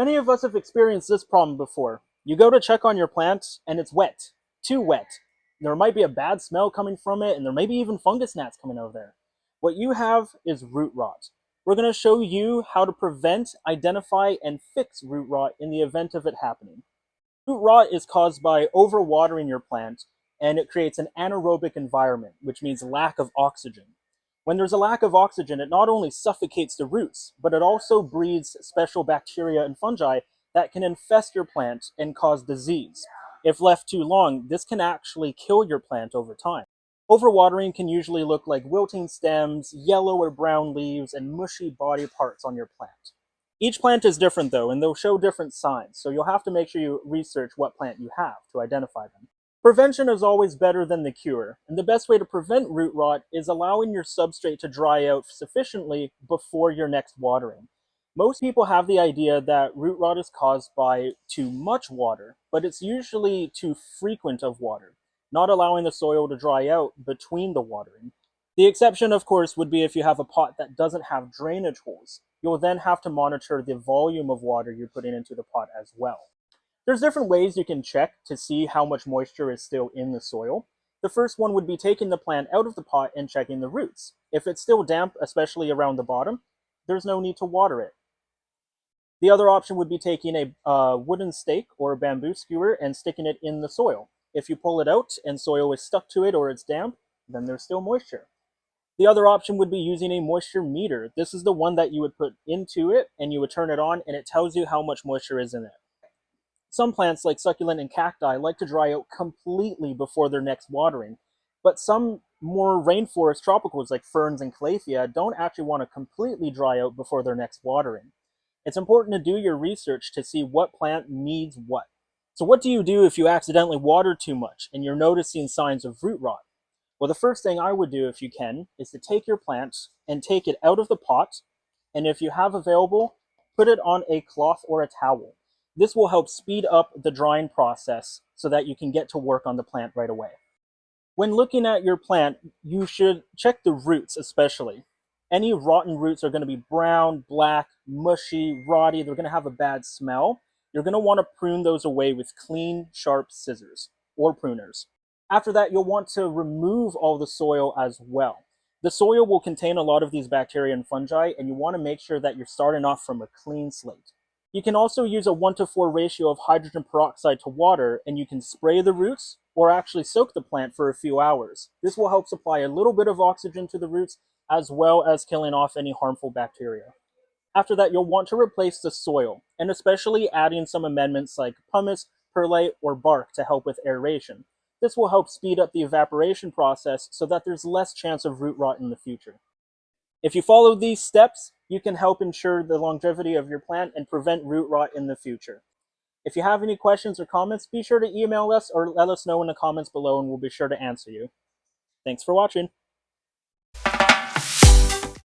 Many of us have experienced this problem before. You go to check on your plant and it's wet, too wet. There might be a bad smell coming from it, and there may be even fungus gnats coming out of there. What you have is root rot. We're going to show you how to prevent, identify, and fix root rot in the event of it happening. Root rot is caused by overwatering your plant, and it creates an anaerobic environment, which means lack of oxygen. When there's a lack of oxygen, it not only suffocates the roots, but it also breeds special bacteria and fungi that can infest your plant and cause disease. If left too long, this can actually kill your plant over time. Overwatering can usually look like wilting stems, yellow or brown leaves, and mushy body parts on your plant. Each plant is different though, and they'll show different signs, so you'll have to make sure you research what plant you have to identify them. Prevention is always better than the cure, and the best way to prevent root rot is allowing your substrate to dry out sufficiently before your next watering. Most people have the idea that root rot is caused by too much water, but it's usually too frequent of water, not allowing the soil to dry out between the watering. The exception, of course, would be if you have a pot that doesn't have drainage holes. You'll then have to monitor the volume of water you're putting into the pot as well. There's different ways you can check to see how much moisture is still in the soil. The first one would be taking the plant out of the pot and checking the roots. If it's still damp, especially around the bottom, there's no need to water it. The other option would be taking a wooden stake or a bamboo skewer and sticking it in the soil. If you pull it out and soil is stuck to it or it's damp, then there's still moisture. The other option would be using a moisture meter. This is the one that you would put into it and you would turn it on and it tells you how much moisture is in it. Some plants like succulent and cacti like to dry out completely before their next watering, but some more rainforest tropicals like ferns and calathea don't actually want to completely dry out before their next watering. It's important to do your research to see what plant needs what. So what do you do if you accidentally water too much and you're noticing signs of root rot? Well, the first thing I would do if you can is to take your plant and take it out of the pot, and if you have available, put it on a cloth or a towel. This will help speed up the drying process so that you can get to work on the plant right away. When looking at your plant, you should check the roots especially. Any rotten roots are going to be brown, black, mushy, rotty. They're going to have a bad smell. You're going to want to prune those away with clean, sharp scissors or pruners. After that, you'll want to remove all the soil as well. The soil will contain a lot of these bacteria and fungi, and you want to make sure that you're starting off from a clean slate. You can also use a 1:4 ratio of hydrogen peroxide to water, and you can spray the roots or actually soak the plant for a few hours. This will help supply a little bit of oxygen to the roots as well as killing off any harmful bacteria. After that, you'll want to replace the soil, and especially adding some amendments like pumice, perlite, or bark to help with aeration. This will help speed up the evaporation process so that there's less chance of root rot in the future. If you follow these steps, you can help ensure the longevity of your plant and prevent root rot in the future. If you have any questions or comments, be sure to email us or let us know in the comments below and we'll be sure to answer you. Thanks for watching.